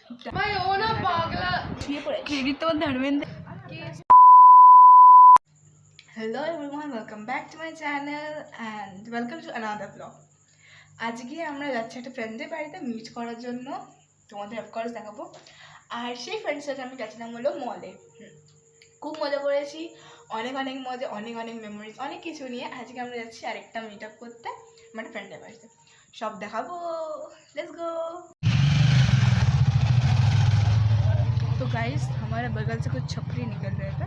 भाई वो ना पागला ये पड़े क्रेडिट तो Dharmendra. Hello everyone, welcome back to my channel and welcome to another blog. আজকে আমরা যাচ্ছি একটা ফ্রেন্ডের বাড়িতে মিট করার জন্য, তোমাদের অফকোর্স দেখাবো। আর সেই ফ্রেন্ডের সাথে আমি গেছিলাম হলো মলে। খুব মজা করেছি, অনেক অনেক মজা, অনেক অনেক মেমোরিজ, অনেক কিছু নিয়ে আজকে আমরা যাচ্ছি আরেকটা মিট আপ করতে আমার ফ্রেন্ডের বাড়িতে। সব দেখাবো, लेट्स गो। तो गाइस हमारे बगल से कुछ छपरी निकल रहे थे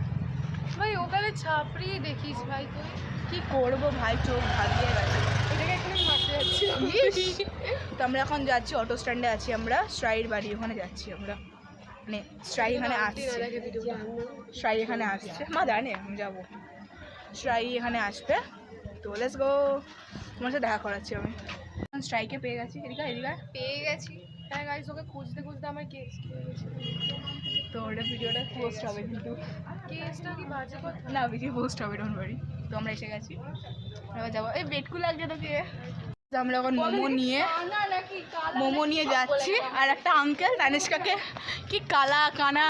ভাই ওখানে ছাপড়ি দেখিস ভাই তুই কি করবো ভাই, চোখ ভাগিয়ে গেছে। এটাকে এখানে মারতে যাচ্ছি তো আমরা এখন যাচ্ছি অটো স্ট্যান্ডে আছি, আমরা শ্রাইর বাড়ি ওখানে যাচ্ছি আমরা, মানে শ্রাই এখানে আসছে, শ্রাই এখানে আসছে, মা জানে আমি যাবো, শ্রাই এখানে আসবে। তো লেটস গো, তোমার সাথে দেখা করাচ্ছি আমি। শ্রাইকে পেয়ে গেছি, এদিকে এদিকে পেয়ে গেছি। হ্যাঁ গাইস, ওকে খুঁজতে খুঁজতে আমার কেস হয়ে গেছে। তো ওটা ভিডিওটা পোস্ট হবে, কিন্তু কেসটা কি বাজে কথা না, ভিডিও পোস্ট হবে, ডোন্ট ওয়ারি। তো আমরা এসে গেছি, এবার যাবো। এই বেটকু লাগছে তোকে। আমরা এখন মোমো নিয়ে যাচ্ছি, আর একটা আঙ্কেল তানিষ্কাকে কি কালা কানা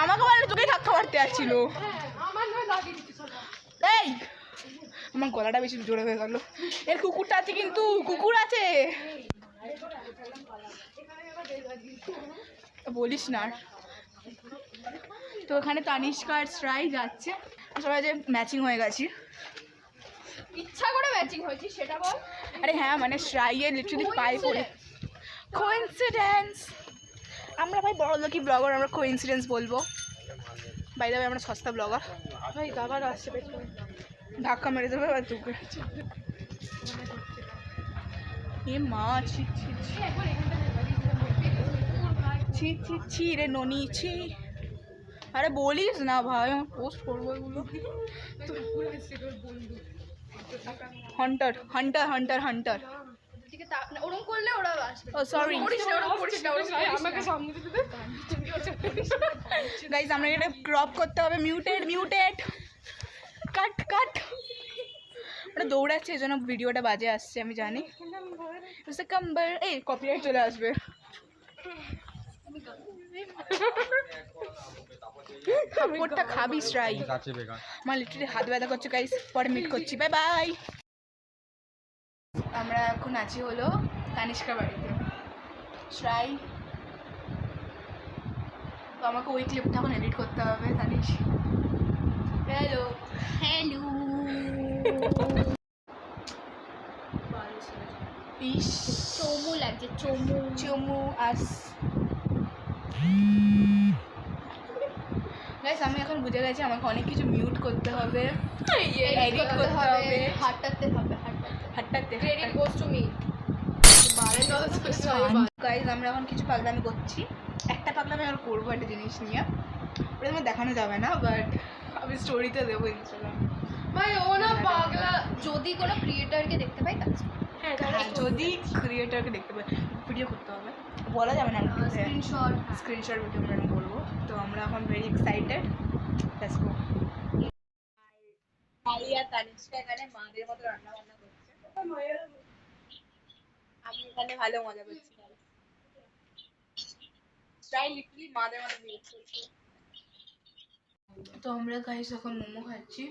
আমাকে বলে তোকে ধাক্কা মারতে যাচ্ছিল। এই আমার গলাটা বেশি জোরে হয়ে গেল। এর কুকুরটা আছে, কিন্তু কুকুর আছে, বলিস না। তো ওখানে তানিষ্কা আর শ্রাই যাচ্ছে, সবাই যে ম্যাচিং হয়ে গেছি। ইচ্ছা করে ম্যাচিং হয়েছি সেটা বল। আরে হ্যাঁ, মানে শ্রাইয়ের লিটারালি পায়ে পড়ে কোইন্সিডেন্স। আমরা ভাই বড় লোকই ব্লগার, আমরা কোইন্সিডেন্স বলবো। বাই দ্য ওয়ে আমরা সস্তা ব্লগার। ভাই দাবার আসছে পেছনে, ধাক্কা মেরে দেবে এবার তোকে। এ মা, ছি ছি ছি ছি ছি ছি রে ননি ছি। আরে বলিস না ভাই, আমি পোস্ট করবো এগুলো। Hunter Hunter Hunter Hunter. ওরকম করলে ওরা আসবে। ও সরি আমাকে সামনে দিতে দে। গাইজ আমরা এটা ক্রপ করতে হবে, মিউটেড মিউটেড, কাট কাট। ওটা দৌড়াচ্ছে, এই জন্য ভিডিওটা বাজে আসছে, আমি জানি। কম্বল, এই কপিরাইট চলে আসবে। থাপ্পড়টা খাবি শ্রাই। আমার লিটারালি হাত ব্যথা করছে গাইজ, পরে মিট করছি, বাই বাই। আমরা এখন আছি হলো তানিষ্কার বাড়িতে, শ্রাই। তো আমাকে ওই ক্লিপটা এখন এডিট করতে হবে। তানিশ হ্যালো হ্যালো ইস চমু লাগছে, চমু চমু আস। গাইস আমি এখন বুঝে গেছি আমাকে অনেক কিছু মিউট করতে হবে, এডিট করতে হবে, হাঁটাতে হবে, হাঁটাতে। Credit goes to me. Guys আমরা এখন কিছু পাগলামি করছি, একটা পাগলামি আর করবো একটা জিনিস নিয়ে, ওটা তোমার দেখানো যাবে না, বাট আমি স্টোরিতে দেবো ইনস্টাগ্রাম। ভাই ও না পাগলা। যদি কোনো ক্রিয়েটরকে দেখতে পাই তাহলে হ্যাঁ, যদি ক্রিয়েটরকে দেখতে পাই, ভিডিও করতে হবে, বলা যাবে না, স্ক্রিনশট ভিডিও আমরা করবো। তো আমরা এখন very excited, let's go. Alia Tanishka এখানে মাদের মতো রান্না বান্না করছে, আমি এখানে ভালো মজা করছি। ট্রাই লিটারালি মাদের মতো ভিডিও করছে। তো আমরা গাইস এখন মোমো খাচ্ছি,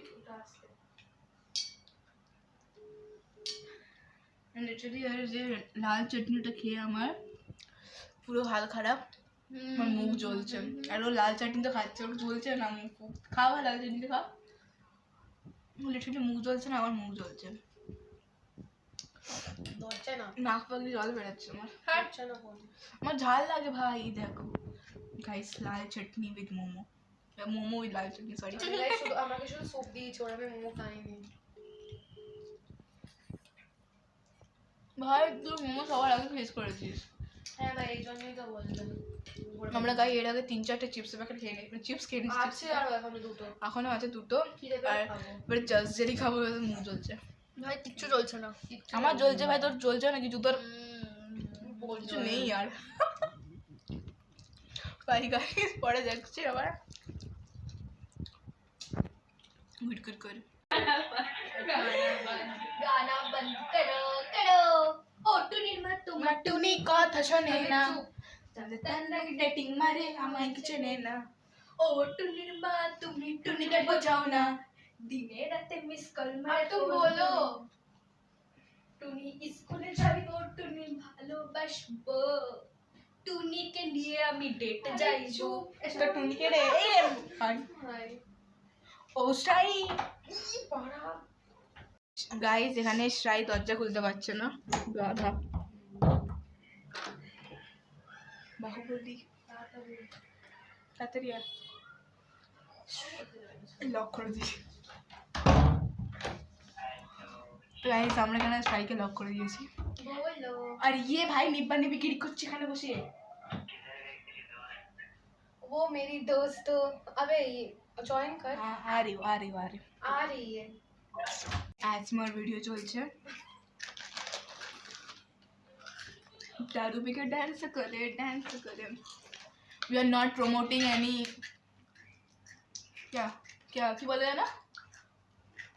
লিটারালি আর যে লাল চাটনিটা খেয়ে আমার পুরো হাল খারাপ, আমার মুখ জ্বলছে। আর ও লাল চাটনি তো খাচ্ছে, ওর জ্বলছে না মুখ। খাওয়া লাল চাটনিটা খা, লিটারালি মুখ জ্বলছে না, আমার মুখ জ্বলছে, নাক পাগলি জল বেরোচ্ছে আমার। আমার ঝাল লাগে ভাই। দেখো guys, Lal chutney with momo, momo with Lal chutney, sorry. আমাকে শুধু স্যুপ দিয়েছে, ওরা আমি মোমো খাইনি। ভাই তুই মোমো সবার আগে ফেস করেছিস। হ্যাঁ ভাই, এই জন্যই তো বললাম। আমরা গাই এর আগে 3-4টে চিপসের প্যাকেট খেয়ে নিই, চিপস খেয়ে নিচ্ছি। আছে আর এখনো দুটো, এখনো আছে দুটো, আর এবারে জাস্ট জেলি খাবো, মুখ জ্বলছে। ভাই কিচ্ছু চলছে না। আমার জ্বলছে ভাই, তোর জ্বলছে নাকি? জুতোর কিছু নেই আর। ভাই গাইস পরে দেখছি আবার, গুড গুড করে। গানা বন্ধ করো করো, ও টুনির মা তোমার টুনি কথা শোনে না, তাদের তার লাগে ডেটিং মারে আমায় কিছু নেই না ও টুনির মা তুমি টুনিকে বোঝাও না দিনে রাতে মিস কল মারে আর তুমি বলো। টুনি স্কুলে যাবি ও টুনি ভালোবাসবো টুনিকে নিয়ে আমি ডেটে যাইবো এটা টুনিকে রে হাই ও শ্রাই গাইস এখানে শ্রাই দরজা খুলতে পারছে না গাধা বাহুবলী তাড়াতাড়ি লক করে দিই গাইস আমরা এখানে শ্রাইকে লক করে দিয়েছি বলো। আর ইয়ে ভাই নিব্বা নিবি কিরি করছে এখানে বসে वो मेरी दोस्त अबे ये ज्वाइन कर आ रही आ रही है आजमर वीडियो চলছে दारू पी के डांस करे we are not promoting any क्या क्या কি বলে না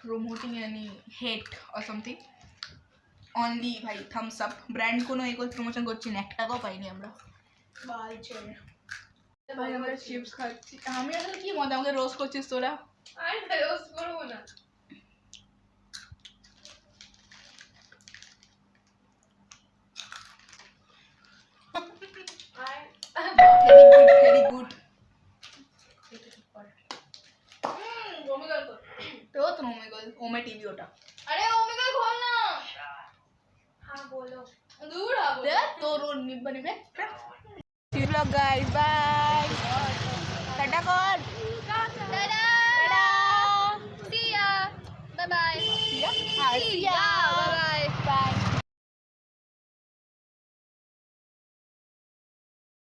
promoting any hate or something only ভাই থামস আপ ব্র্যান্ড কোনো এই প্রমোশন করছি না 1 টাকাও পাইনি আমরা বাল চলে ভাই আমরা চিপস খাচ্ছি আমি আসলে কি মজা আমাকে রোস্ট করছিস তোরা आई रोज करो ना ভেরি গুড ओमेगल को তো তো ওমেগল ওমে টিভি ওটা अरे ओमेगल खोल ना हाँ बोलो दूर आ দে তোর নিব্বা নিবে ব্লগ গাইস বাই টাটা কর Tata see ya bye bye সিয়া see ya bye bye